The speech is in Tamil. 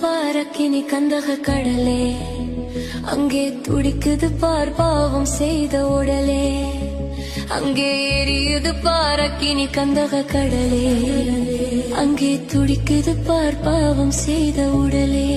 பாரக்கினி கந்தக கடலே, அங்கே துடிக்குது பார் பாவம் செய்த உடலே. அங்கே எரியுது பாரக்கினி கந்தக கடலே, அங்கே துடிக்குது பார் பாவம் செய்த உடலே.